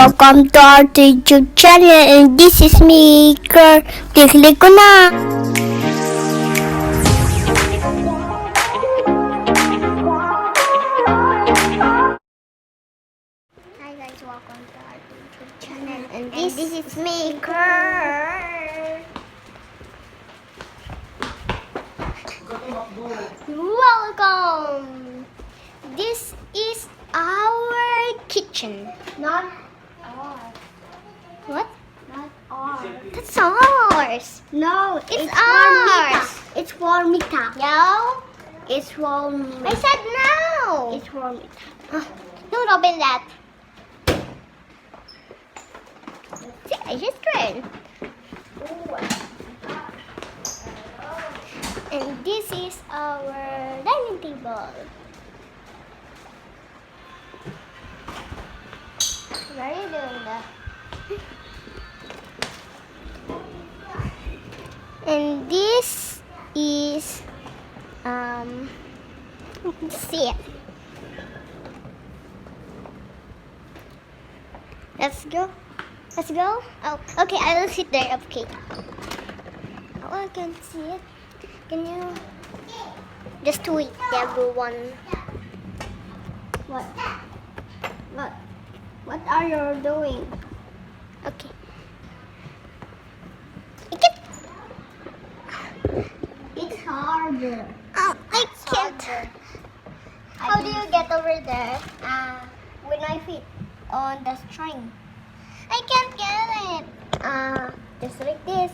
welcome to our YouTube channel, and this is me, Click ko na. Hi guys, welcome to our YouTube channel, and this is me, Welcome! This is our kitchen. Not ours. What? Not ours. That's ours. No, It's for Mita. ours. It's for Mita. No? It's for I said no. It's for Mita. Don't open that. See, I just tried. And this is our dining table. Why are you doing that? And this is see it. Let's go. Let's go. Oh, okay. I will sit there. Okay. Oh, I can see it. Can you just wait, everyone? What? What are you doing? Okay. Get. It's harder. Oh, I can't. How do you get over there? With my feet on the string. I can't get it. Just like this.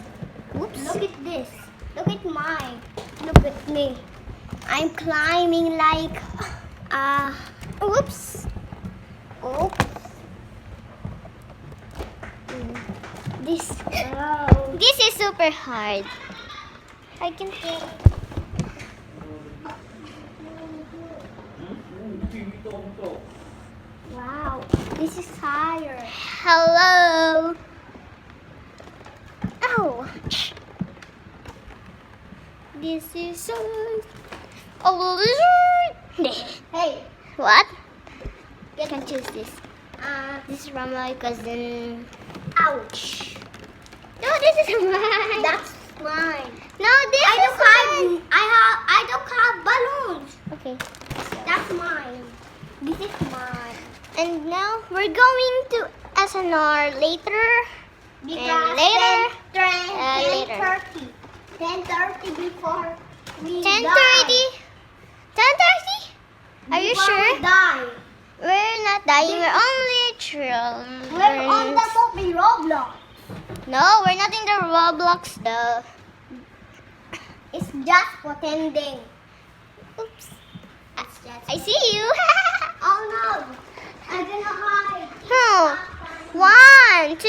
Oops. Look at this. Look at mine. Look at me. I'm climbing like Oops. oops. This This is super hard. I can get. wow. This is higher. Hello. Oh. This is so. Oh, lizard. Hey, What? You can choose this. This is from my cousin. ouch. No, this is mine. That's mine. No, this I is don't have mine. I don't have balloons. Okay. That's mine. This is mine. And now we're going to SNR later. Because later, 10:30. 10:30 before we 10:30. die. 10:30? Are you Before sure? we die. We're not dying. We're only children. We're on the movie Roblox. No, we're not in the Roblox though. It's just pretending. Oops. That's just. I see you. Oh no! I'm gonna hide. Oh. 1, 2,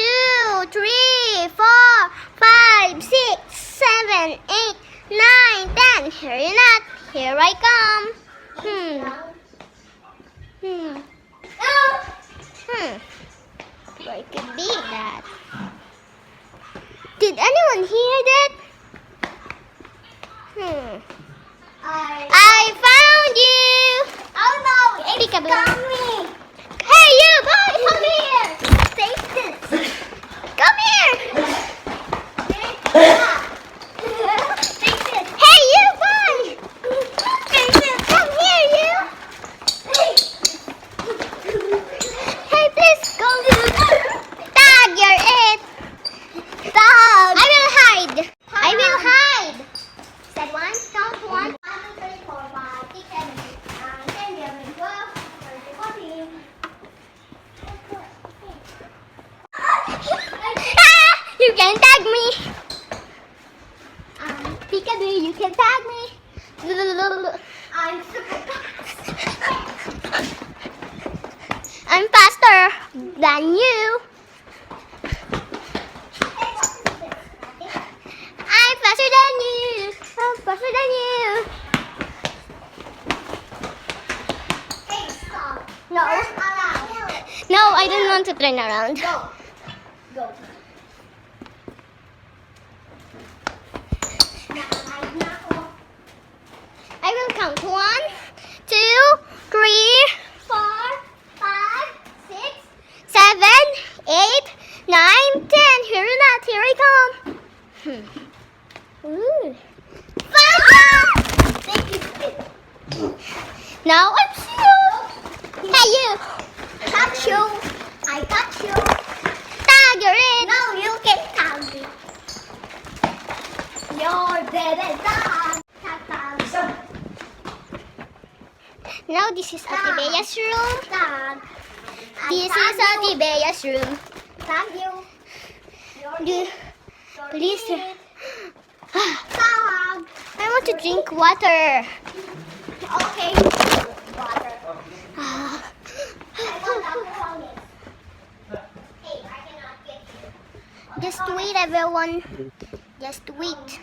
3, 4, 5, 6, 7, 8, 9, 10. Here you're not. Here I come. What could be that? Did anyone hear that? I found you. Oh no! It's Peekaboo. coming. Hey, you boy, come here. Take this. Come here. Take that. Take this. Hey, you boy. Come here, you. Hey, please go. Tag, you're it. Dog. I will hide. I will hide. Said one, count 1, 2, 3, 4, 5, 6, 7, 8, 9, 10, 11, 12, 13, 14. You can tag me. Peekaboo, you can tag me. I'm super fast. I'm faster than you. I'm faster than you. I'm faster than you. Hey, stop. No. Turn around. No, I don't want to turn around. Go. Go. I will count 1, 2, 3, 4, 5, 6, 7, Ooh. Thank you. Now I'm you. Hey, you. Touch you. I touch you. Tag, you're in. No, you can tag me. You're dead and done. Tag, tag. Now this is Atibea's room. Tag. This is Atibea's room. Tag you. Do, please. Tag. I want to drink water. Okay. Water. Ah. I want alcohol. Hey, I cannot get you. Just wait, everyone. Just wait.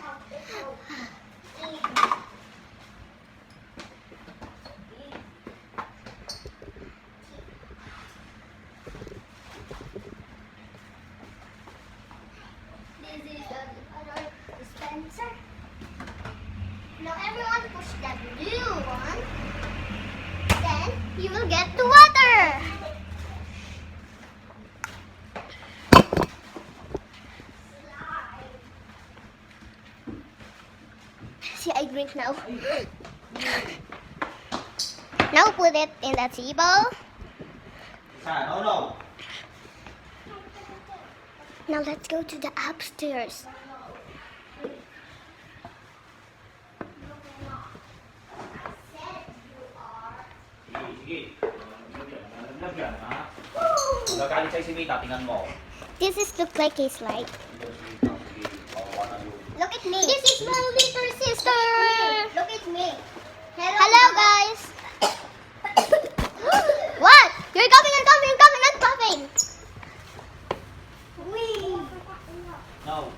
This is another dispenser. Now everyone push that blue one. Then You will get the water. slide. See, I drink now. Now put it in the table. No. Now let's go to the upstairs. Sige. Lagyan, ha? Gagalit sa'yo si Mita, tingnan mo. This is look like a slide. Look at me. This is my little sister. Look at me. Hello, guys. What? You're coming and coming and coming and coming. Wee. No.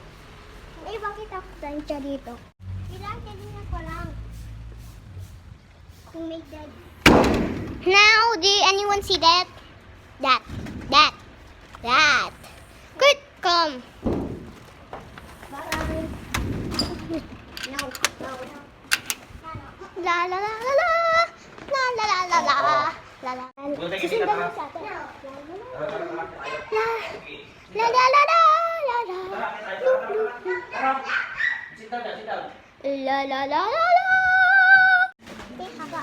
Eh, bakit ako plancha dito? Plancha din ako lang. To make that. Now, do anyone see that? That. Quick, come. Marami. No. La la la la la. La la la la la. La la. Susundan mo sa atin. La la la la la la. Sit down. La la la la la.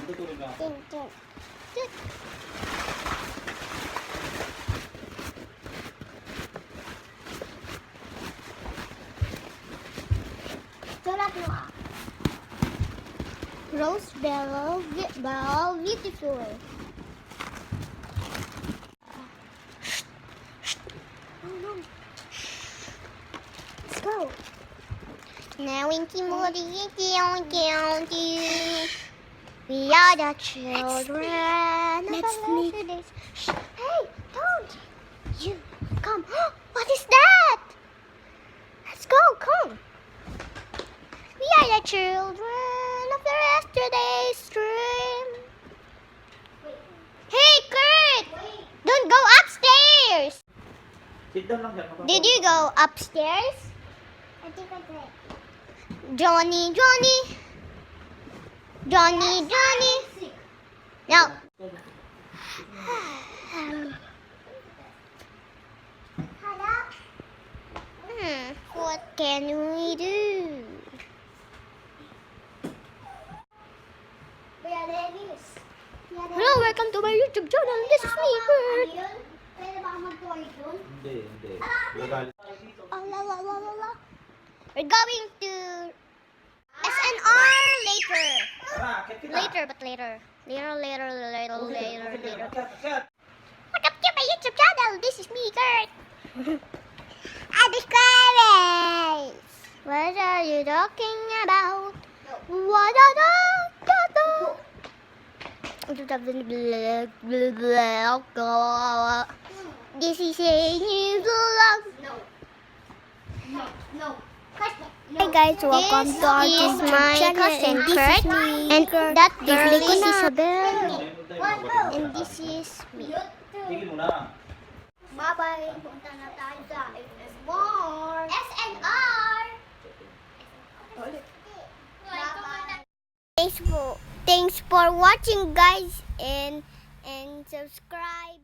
Tutulog na. Sulat mo ah. Rose bell, beautiful. Let's go. Now in Timori, we are the children. Let's sneak. Hey, don't. You come. What is that? Let's go. Come. We are the children of the yesterday's dream. Hey, Kurt! Don't go upstairs. Sit down lang dyan. Did you go upstairs? I think I did. Johnny. No. Hello? What can we do? We are ladies. Hello, welcome to my YouTube channel. This is me, Kurt. Ano yun? Pwede ba ka mag-toilet dun? Hindi. Gagalit. We're going to SNR later. Tara, akit kita. Later. Later. Akit. Welcome to my YouTube channel. This is me, Kurt. Aquarius. What are you talking about? What This is a new vlog. No. Hey guys, welcome to our YouTube channel. And this is me. And that girl is Isabel. And this is me. Tigil mo na. Bye-bye. Punta na tayo sa SNR. SNR! Bye-bye. Thanks for watching, guys, and subscribe.